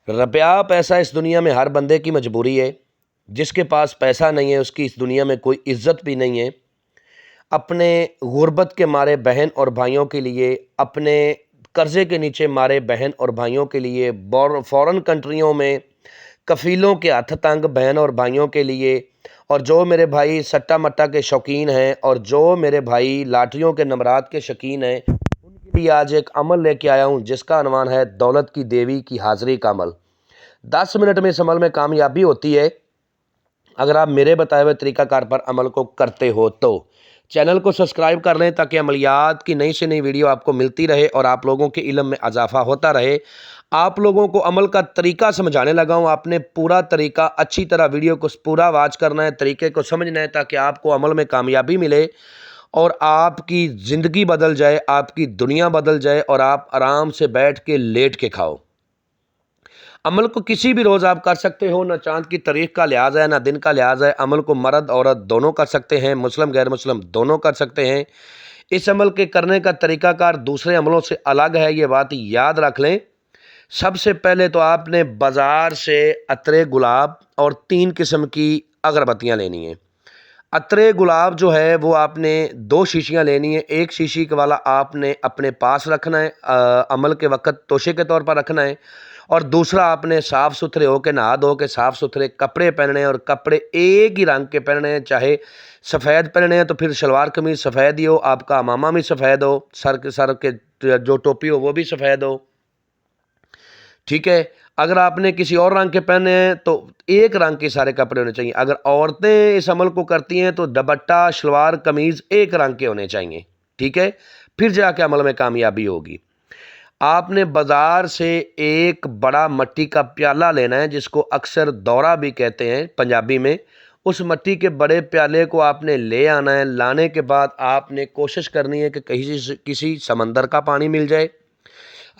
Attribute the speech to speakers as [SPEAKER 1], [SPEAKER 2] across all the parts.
[SPEAKER 1] روپیہ پیسہ اس دنیا میں ہر بندے کی مجبوری ہے۔ جس کے پاس پیسہ نہیں ہے اس کی اس دنیا میں کوئی عزت بھی نہیں ہے۔ اپنے غربت کے مارے بہن اور بھائیوں کے لیے، اپنے قرضے کے نیچے مارے بہن اور بھائیوں کے لیے، فورن کنٹریوں میں کفیلوں کے ہاتھ تنگ بہن اور بھائیوں کے لیے، اور جو میرے بھائی سٹا مٹا کے شوقین ہیں اور جو میرے بھائی لاٹریوں کے نمبرات کے شوقین ہیں، ان کے لیے آج ایک عمل لے کے آیا ہوں جس کا عنوان ہے دولت کی دیوی کی حاضری کا عمل۔ 10 منٹ میں اس عمل میں کامیابی ہوتی ہے اگر آپ میرے بتائے ہوئے طریقہ کار پر عمل کو کرتے ہو تو۔ چینل کو سبسکرائب کر لیں تاکہ عملیات کی نئی سے نئی ویڈیو آپ کو ملتی رہے اور آپ لوگوں کے علم میں اضافہ ہوتا رہے۔ آپ لوگوں کو عمل کا طریقہ سمجھانے لگا ہوں، آپ نے پورا طریقہ اچھی طرح ویڈیو کو پورا واچ کرنا ہے، طریقے کو سمجھنا ہے تاکہ آپ کو عمل میں کامیابی ملے اور آپ کی زندگی بدل جائے، آپ کی دنیا بدل جائے اور آپ آرام سے بیٹھ کے لیٹ کے کھاؤ۔ عمل کو کسی بھی روز آپ کر سکتے ہو، نہ چاند کی تاریخ کا لحاظ ہے نہ دن کا لحاظ ہے۔ عمل کو مرد عورت دونوں کر سکتے ہیں، مسلم غیر مسلم دونوں کر سکتے ہیں۔ اس عمل کے کرنے کا طریقہ کار دوسرے عملوں سے الگ ہے، یہ بات یاد رکھ لیں۔ سب سے پہلے تو آپ نے بازار سے عطر گلاب اور 3 قسم کی اگربتیاں لینی ہیں۔ عطر گلاب جو ہے وہ آپ نے 2 شیشیاں لینی ہیں، ایک شیشی والا آپ نے اپنے پاس رکھنا ہے، عمل کے وقت توشے کے طور پر رکھنا ہے، اور دوسرا آپ نے صاف ستھرے ہو کے نہا دھو کے صاف ستھرے کپڑے پہننے ہیں، اور کپڑے ایک ہی رنگ کے پہننے ہیں، چاہے سفید پہننے ہیں تو پھر شلوار قمیض سفید ہی ہو، آپ کا امامہ بھی سفید ہو، سر کے جو ٹوپی ہو وہ بھی سفید ہو، ٹھیک ہے۔ اگر آپ نے کسی اور رنگ کے پہنے ہیں تو ایک رنگ کے سارے کپڑے ہونے چاہیے۔ اگر عورتیں اس عمل کو کرتی ہیں تو دوپٹہ شلوار قمیض ایک رنگ کے ہونے چاہیے، ٹھیک ہے، پھر جا کے عمل میں کامیابی ہوگی۔ آپ نے بازار سے ایک بڑا مٹی کا پیالہ لینا ہے جس کو اکثر دورہ بھی کہتے ہیں پنجابی میں۔ اس مٹی کے بڑے پیالے کو آپ نے لے آنا ہے۔ لانے کے بعد آپ نے کوشش کرنی ہے کہ کسی سمندر کا پانی مل جائے۔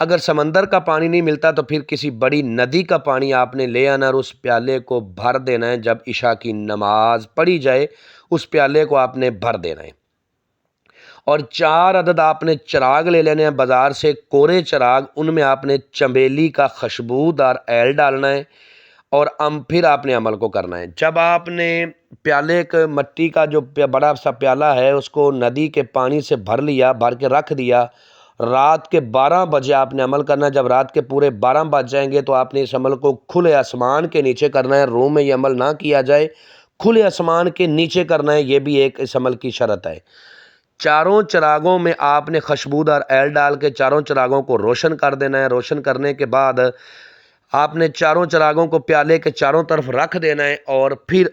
[SPEAKER 1] اگر سمندر کا پانی نہیں ملتا تو پھر کسی بڑی ندی کا پانی آپ نے لے آنا اور اس پیالے کو بھر دینا ہے۔ جب عشاء کی نماز پڑھی جائے اس پیالے کو آپ نے بھر دینا ہے، اور 4 عدد آپ نے چراغ لے لینے ہیں بازار سے، کورے چراغ، ان میں آپ نے چنبیلی کا خوشبودار ایل ڈالنا ہے، اور پھر آپ نے عمل کو کرنا ہے۔ جب آپ نے پیالے کے مٹی کا جو بڑا سا پیالہ ہے اس کو ندی کے پانی سے بھر لیا، بھر کے رکھ دیا، رات کے 12 بجے آپ نے عمل کرنا ہے۔ جب رات کے پورے 12 بج جائیں گے تو آپ نے اس عمل کو کھلے آسمان کے نیچے کرنا ہے، روم میں یہ عمل نہ کیا جائے، کھلے آسمان کے نیچے کرنا ہے، یہ بھی ایک اس عمل کی شرط ہے۔ چاروں چراغوں میں آپ نے خوشبودار ایل ڈال کے چاروں چراغوں کو روشن کر دینا ہے۔ روشن کرنے کے بعد آپ نے چاروں چراغوں کو پیالے کے چاروں طرف رکھ دینا ہے، اور پھر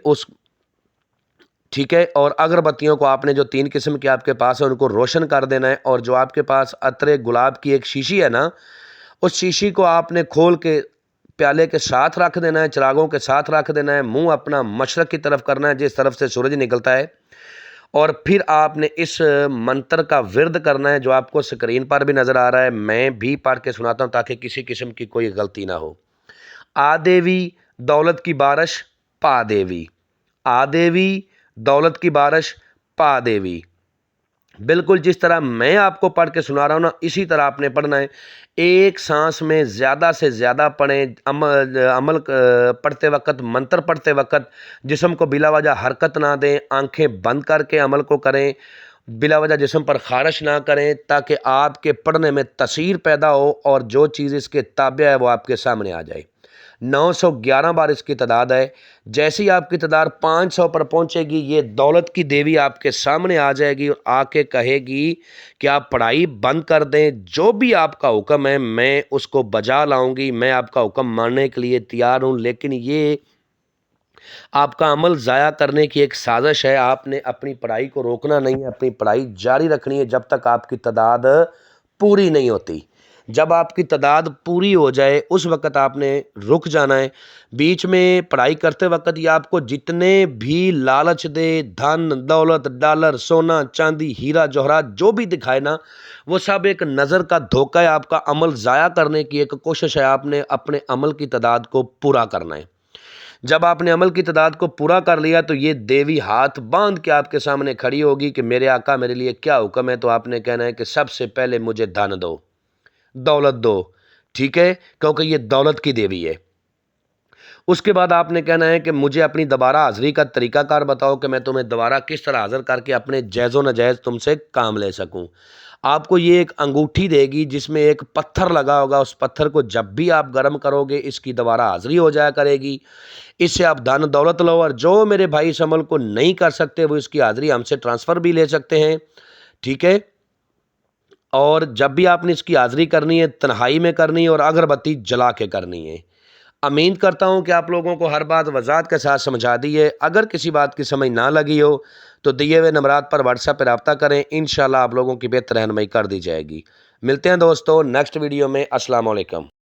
[SPEAKER 1] ٹھیک ہے، اور اگربتیوں کو آپ نے جو 3 قسم کے آپ کے پاس ہیں ان کو روشن کر دینا ہے، اور جو آپ کے پاس عطر گلاب کی ایک شیشی ہے نا، اس شیشی کو آپ نے کھول کے پیالے کے ساتھ رکھ دینا ہے، چراغوں کے ساتھ رکھ دینا ہے، منہ اپنا مشرق کی طرف کرنا ہے جس طرف سے سورج نکلتا ہے، اور پھر آپ نے اس منتر کا ورد کرنا ہے جو آپ کو سکرین پر بھی نظر آ رہا ہے، میں بھی پڑھ کے سناتا ہوں تاکہ کسی قسم کی کوئی غلطی نہ ہو۔ آ دیوی دولت کی بارش پا دیوی، آ دیوی دولت کی بارش پا دیوی، بالکل جس طرح میں آپ کو پڑھ کے سنا رہا ہوں نا اسی طرح آپ نے پڑھنا ہے۔ ایک سانس میں زیادہ سے زیادہ پڑھیں، عمل پڑھتے وقت، منتر پڑھتے وقت جسم کو بلا وجہ حرکت نہ دیں، آنکھیں بند کر کے عمل کو کریں، بلا وجہ جسم پر خارش نہ کریں تاکہ آپ کے پڑھنے میں تاثیر پیدا ہو اور جو چیز اس کے تابع ہے وہ آپ کے سامنے آ جائے۔ 911 بار اس کی تعداد ہے۔ جیسے ہی آپ کی تعداد 500 پر پہنچے گی یہ دولت کی دیوی آپ کے سامنے آ جائے گی اور آ کے کہے گی کہ آپ پڑھائی بند کر دیں، جو بھی آپ کا حکم ہے میں اس کو بجا لاؤں گی، میں آپ کا حکم ماننے کے لیے تیار ہوں، لیکن یہ آپ کا عمل ضائع کرنے کی ایک سازش ہے۔ آپ نے اپنی پڑھائی کو روکنا نہیں ہے، اپنی پڑھائی جاری رکھنی ہے جب تک آپ کی تعداد پوری نہیں ہوتی۔ جب آپ کی تعداد پوری ہو جائے اس وقت آپ نے رک جانا ہے۔ بیچ میں پڑھائی کرتے وقت یہ آپ کو جتنے بھی لالچ دے، دھن دولت ڈالر سونا چاندی ہیرا جوہرات جو بھی دکھائے نا، وہ سب ایک نظر کا دھوکہ ہے، آپ کا عمل ضائع کرنے کی ایک کوشش ہے۔ آپ نے اپنے عمل کی تعداد کو پورا کرنا ہے۔ جب آپ نے عمل کی تعداد کو پورا کر لیا تو یہ دیوی ہاتھ باندھ کے آپ کے سامنے کھڑی ہوگی کہ میرے آقا میرے لیے کیا حکم ہے، تو آپ نے کہنا ہے کہ سب سے پہلے مجھے دھن دو، دولت دو، ٹھیک ہے، کیونکہ یہ دولت کی دیوی ہے۔ اس کے بعد آپ نے کہنا ہے کہ مجھے اپنی دوبارہ حاضری کا طریقہ کار بتاؤ کہ میں تمہیں دوبارہ کس طرح حاضر کر کے اپنے جائز و ناجائز تم سے کام لے سکوں۔ آپ کو یہ ایک انگوٹھی دے گی جس میں ایک پتھر لگا ہوگا، اس پتھر کو جب بھی آپ گرم کرو گے اس کی دوبارہ حاضری ہو جایا کرے گی، اس سے آپ دھن دولت لو، اور جو میرے بھائی اس عمل کو نہیں کر سکتے وہ اس کی حاضری ہم سے ٹرانسفر بھی لے سکتے ہیں، ٹھیک ہے۔ اور جب بھی آپ نے اس کی حاضری کرنی ہے تنہائی میں کرنی ہے اور اگربتی جلا کے کرنی ہے۔ امید کرتا ہوں کہ آپ لوگوں کو ہر بات وضاحت کے ساتھ سمجھا دی ہے۔ اگر کسی بات کی سمجھ نہ لگی ہو تو دیے ہوئے نمبرات پر واٹس ایپ پہ رابطہ کریں، انشاءاللہ آپ لوگوں کی بہتر رہنمائی کر دی جائے گی۔ ملتے ہیں دوستو نیکسٹ ویڈیو میں۔ السلام علیکم۔